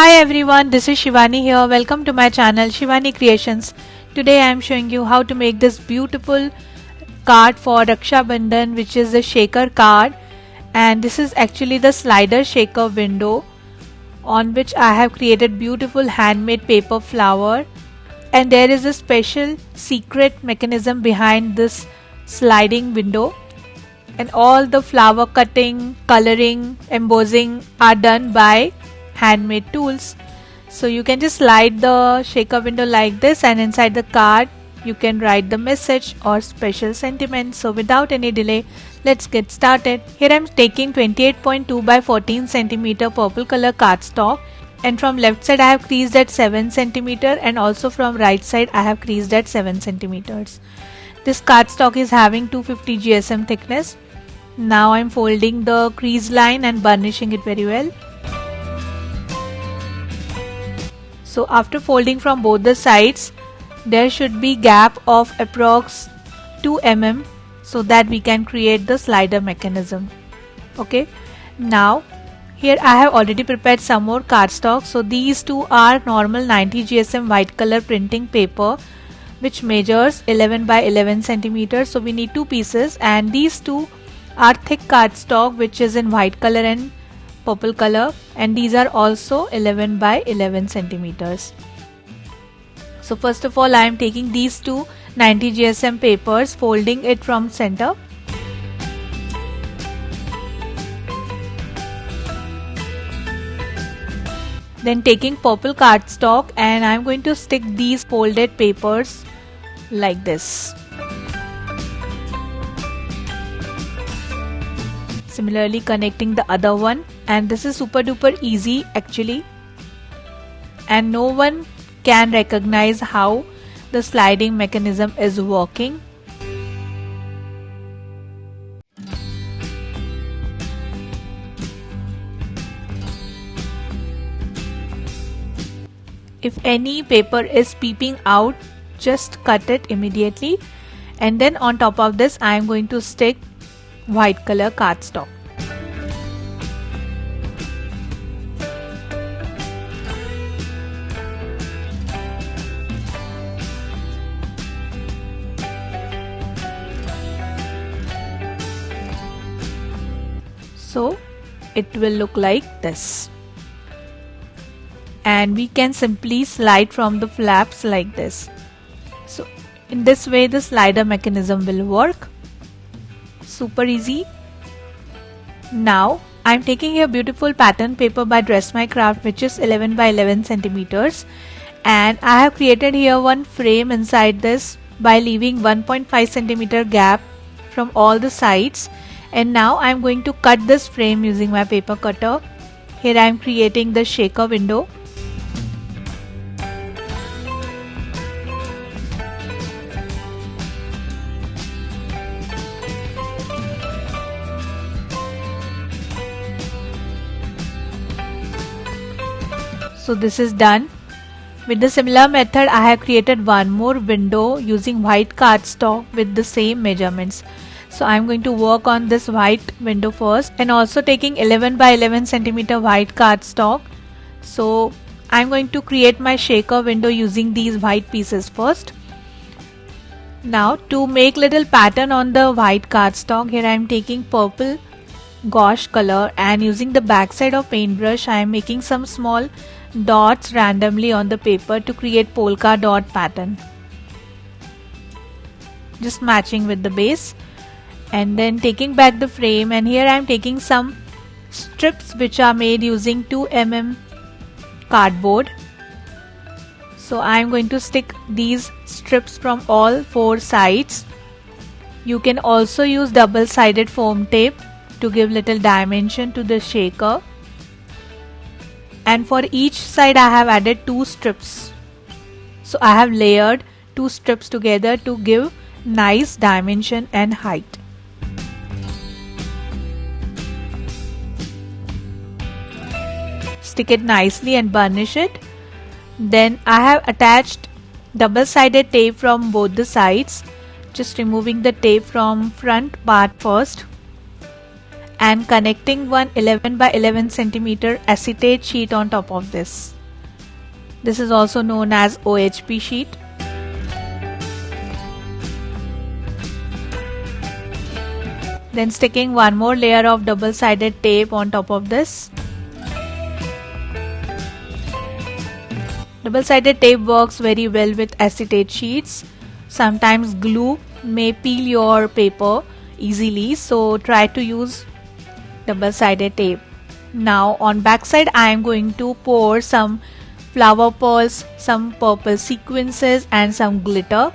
Hi everyone, this is Shivani here. Welcome to my channel Shivani Creations. Today I am showing you how to make this beautiful card for Rakshabandhan, which is the shaker card, and this is actually the slider shaker window on which I have created beautiful handmade paper flower, and there is a special secret mechanism behind this sliding window, and all the flower cutting, coloring, embossing are done by handmade tools. So you can just slide the shaker window like this, and inside the card you can write the message or special sentiment. So without any delay, let's get started. Here I am taking 28.2 by 14 cm purple color cardstock, and from left side I have creased at 7 cm, and also from right side I have creased at 7 cm. This cardstock is having 250 GSM thickness. Now I am folding the crease line and burnishing it very well. So after folding from both the sides, there should be gap of approx 2 mm so that we can create the slider mechanism. Okay, now here I have already prepared some more cardstock. So these two are normal 90 GSM white color printing paper, which measures 11 by 11 centimeters. So we need two pieces, and these two are thick cardstock which is in white color and purple color, and these are also 11 by 11 centimeters. So first of all I am taking these two 90 GSM papers, folding it from center. Then taking purple cardstock, and I am going to stick these folded papers like this. Similarly connecting the other one, and this is super duper easy actually, and no one can recognize how the sliding mechanism is working. If any paper is peeping out, just cut it immediately, and then on top of this I am going to stick white color cardstock. So it will look like this, and we can simply slide from the flaps like this. So in this way the slider mechanism will work. Super easy. Now I am taking a beautiful pattern paper by Dress My Craft, which is 11 by 11 centimeters, and I have created here one frame inside this by leaving 1.5 centimeter gap from all the sides. And now I am going to cut this frame using my paper cutter. Here I am creating the shaker window. So this is done. With the similar method I have created one more window using white cardstock with the same measurements. So I am going to work on this white window first, and also taking 11 by 11 centimeter white cardstock. So I am going to create my shaker window using these white pieces first. Now to make little pattern on the white cardstock, here I am taking purple gouache color, and using the back side of paintbrush I am making some small dots randomly on the paper to create polka dot pattern, just matching with the base. And then taking back the frame, and here I am taking some strips which are made using 2 mm cardboard. So I am going to stick these strips from all 4 sides. You can also use double-sided foam tape to give little dimension to the shaker, and for each side I have added 2 strips. So I have layered 2 strips together to give nice dimension and height. Stick it nicely and burnish it. Then I have attached double-sided tape from both the sides, just removing the tape from front part first, and connecting one 11 by 11 centimeter acetate sheet on top of this. This is also known as OHP sheet. Then sticking one more layer of double-sided tape on top of this. Double-sided tape works very well with acetate sheets. Sometimes glue may peel your paper easily, so try to use double-sided tape. Now on backside I am going to pour some flower pearls, some purple sequences and some glitter.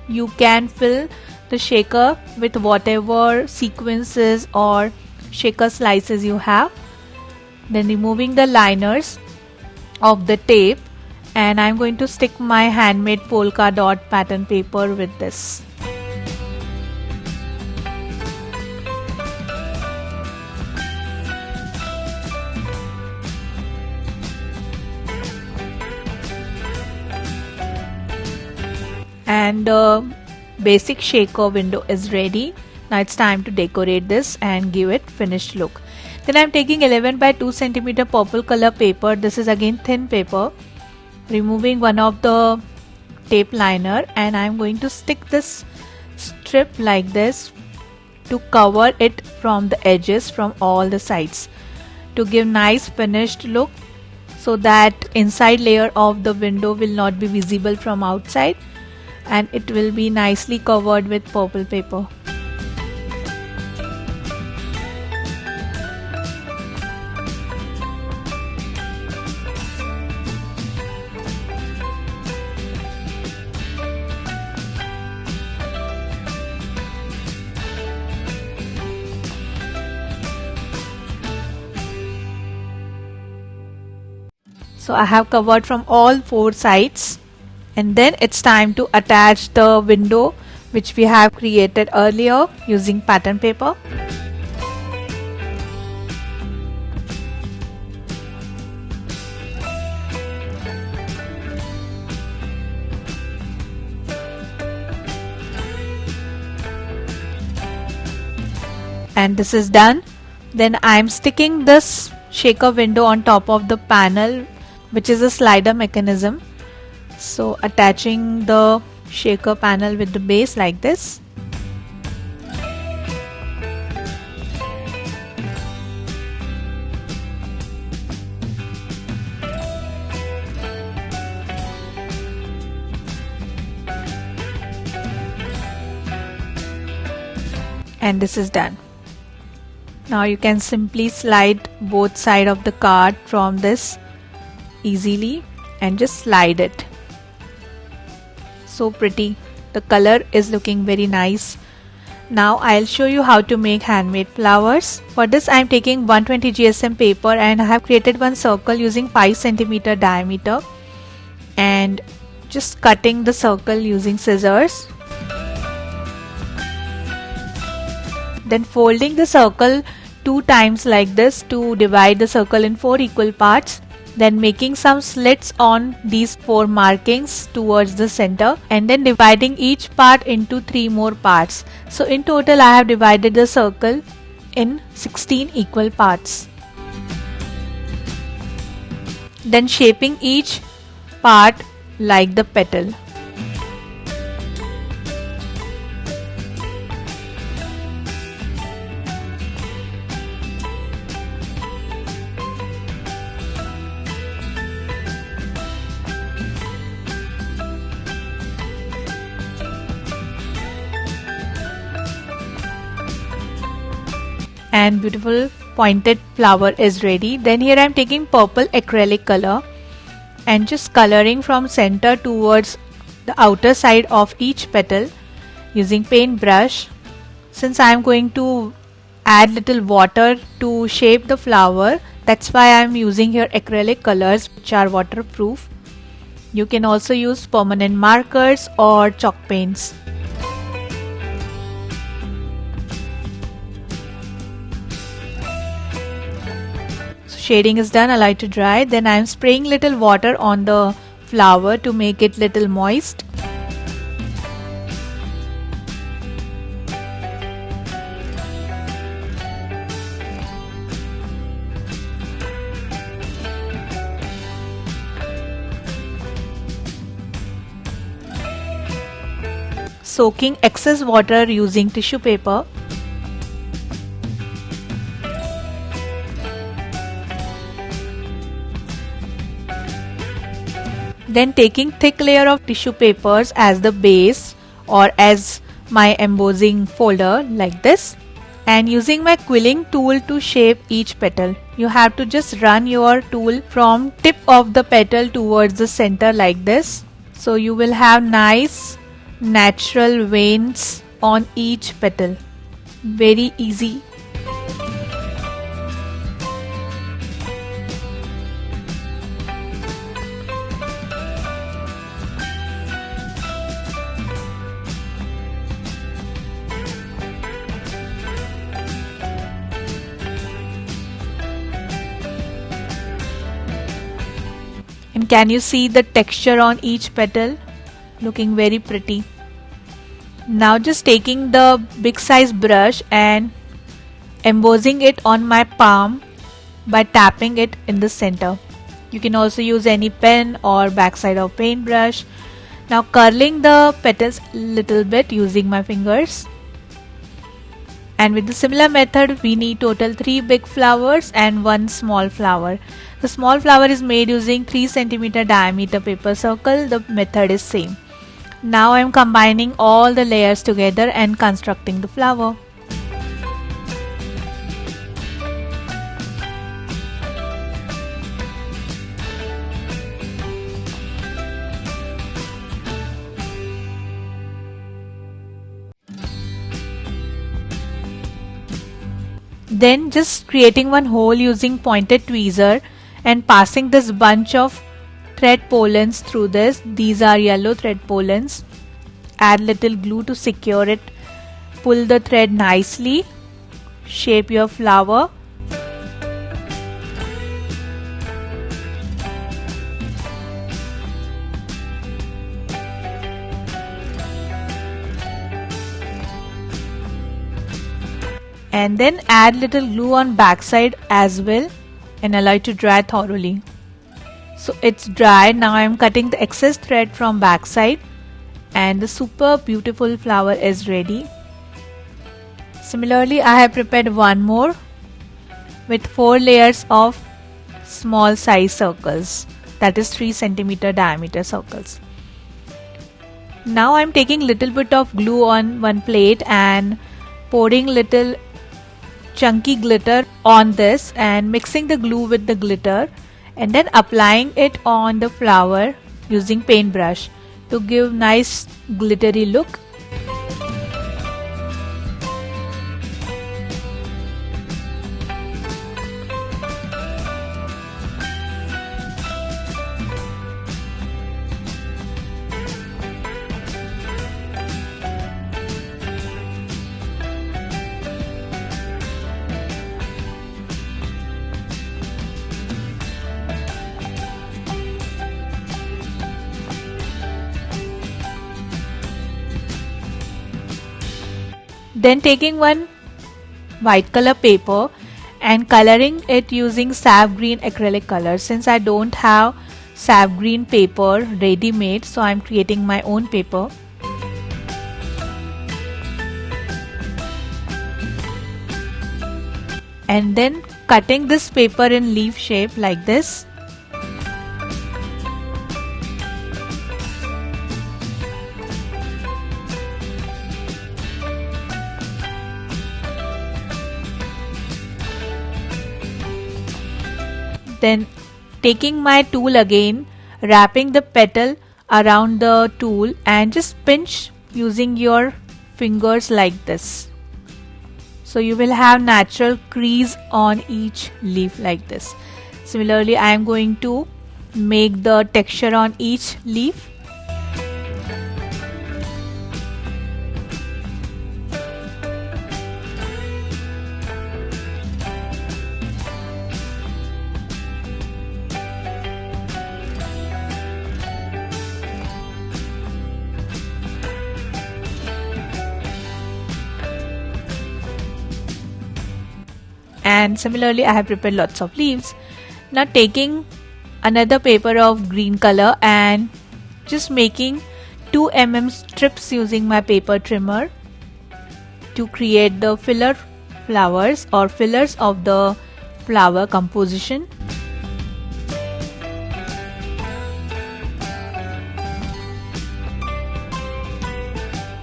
You can fill the shaker with whatever sequences or shaker slices you have. Then removing the liners of the tape, and I'm going to stick my handmade polka dot pattern paper with this. And basic shaker window is ready. Now it's time to decorate this and give it finished look. Then I'm taking 11 by 2 centimeter purple color paper. This is again thin paper. Removing one of the tape liner, and I'm going to stick this strip like this to cover it from the edges from all the sides to give nice finished look, so that inside layer of the window will not be visible from outside and it will be nicely covered with purple paper. So I have covered from all four sides, and then it's time to attach the window which we have created earlier using pattern paper. And this is done. Then I'm sticking this shaker window on top of the panel, which is a slider mechanism. So attaching the shaker panel with the base like this. And this is done. Now you can simply slide both sides of the card from this easily and just slide it. So pretty. The color is looking very nice. Now I'll show you how to make handmade flowers. For this I am taking 120 GSM paper and I have created one circle using 5 cm diameter and just cutting the circle using scissors. Then folding the circle 2 times like this to divide the circle in 4 equal parts. Then making some slits on these 4 markings towards the center, and then dividing each part into 3 more parts. So in total I have divided the circle in 16 equal parts. Then shaping each part like the petal. And beautiful pointed flower is ready. Then here I am taking purple acrylic color and just coloring from center towards the outer side of each petal using paintbrush. Since I am going to add little water to shape the flower, that's why I am using here acrylic colors which are waterproof. You can also use permanent markers or chalk paints. Shading is done, allow it to dry. Then I am spraying little water on the flower to make it little moist. soaking excess water using tissue paper. Then taking thick layer of tissue papers as the base or as my embossing folder like this, and using my quilling tool to shape each petal. You have to just run your tool from tip of the petal towards the center like this. So you will have nice natural veins on each petal. Very easy. And can you see the texture on each petal? Looking very pretty. Now just taking the big size brush and embossing it on my palm by tapping it in the center. You can also use any pen or backside of paintbrush. Now curling the petals a little bit using my fingers. And with the similar method, we need total 3 big flowers and 1 small flower. The small flower is made using 3 cm diameter paper circle. The method is same. Now I am combining all the layers together and constructing the flower. Then just creating one hole using pointed tweezer and passing this bunch of thread pollens through this. These are yellow thread pollens. Add little glue to secure it. Pull the thread nicely. Shape your flower. And then add little glue on backside as well and allow it to dry thoroughly. So it's dry. Now I am cutting the excess thread from backside and the super beautiful flower is ready. Similarly, I have prepared one more with 4 layers of small size circles, that is 3 cm diameter circles. Now I am taking little bit of glue on one plate and pouring little chunky glitter on this and mixing the glue with the glitter and then applying it on the flower using paintbrush to give nice glittery look. Then taking one white color paper and coloring it using sap green acrylic color. Since I don't have sap green paper ready made, so I am creating my own paper. And then cutting this paper in leaf shape like this. Then taking my tool again, wrapping the petal around the tool and just pinch using your fingers like this. So you will have natural crease on each leaf like this. Similarly, I am going to make the texture on each leaf. And similarly, I have prepared lots of leaves. Now taking another paper of green color and just making 2 mm strips using my paper trimmer to create the filler flowers or fillers of the flower composition.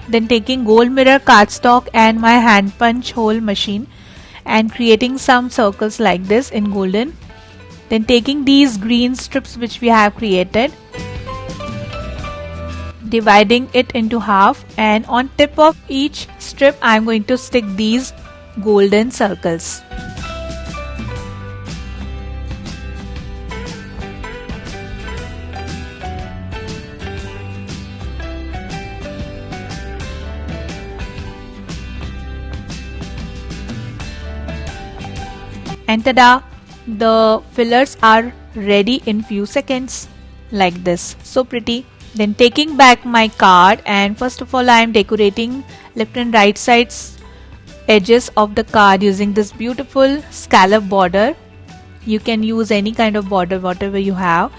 Then taking gold mirror cardstock and my hand punch hole machine and creating some circles like this in golden. Then taking these green strips which we have created, dividing it into half, and on tip of each strip I am going to stick these golden circles. And tada! The fillers are ready in few seconds like this. So pretty. Then taking back my card, and first of all I am decorating left and right sides edges of the card using this beautiful scallop border. You can use any kind of border whatever you have.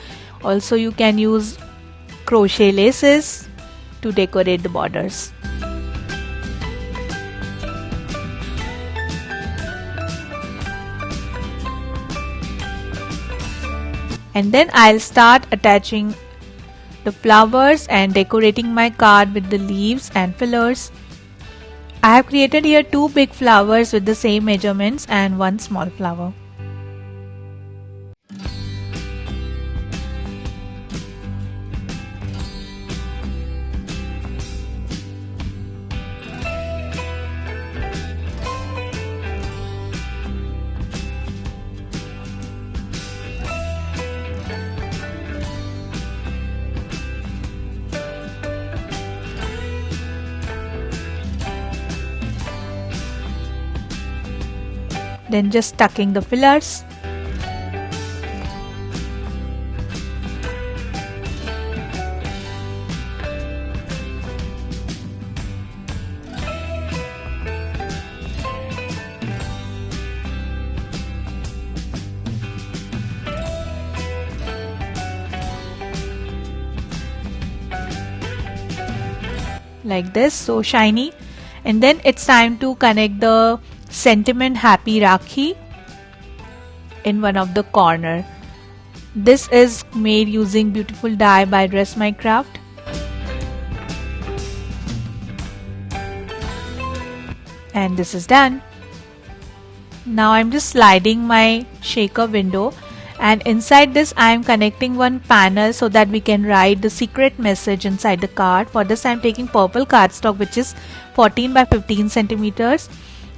Also you can use crochet laces to decorate the borders. And then I'll start attaching the flowers and decorating my card with the leaves and fillers. I have created here 2 big flowers with the same measurements and 1 small flower. Then just tucking the fillers. Like this, so shiny. And then it's time to connect the sentiment happy Rakhi in one of the corner. This is made using beautiful dye by Dress My Craft. And this is done. Now I'm just sliding my shaker window, and inside this I am connecting one panel so that we can write the secret message inside the card. For this I am taking purple cardstock which is 14 by 15 centimeters.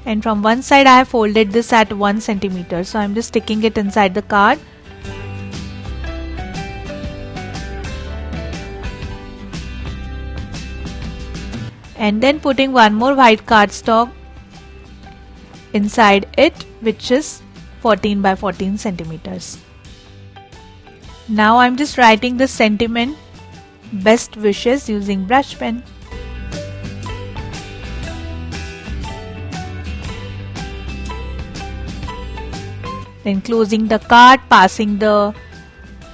And from one side I have folded this at 1 centimeter. So I'm just sticking it inside the card. And then putting one more white cardstock inside it, which is 14 by 14 centimeters. Now I'm just writing the sentiment best wishes using brush pen. Then closing the card, passing the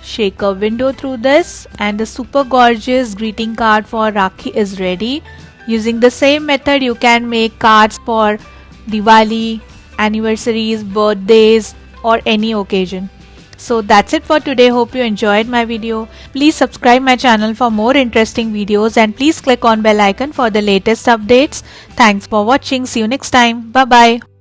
shaker window through this, and the super gorgeous greeting card for Rakhi is ready. Using the same method you can make cards for Diwali, anniversaries, birthdays or any occasion. So that's it for today. Hope you enjoyed my video. Please subscribe my channel for more interesting videos, and please click on bell icon for the latest updates. Thanks for watching. See you next time. Bye bye.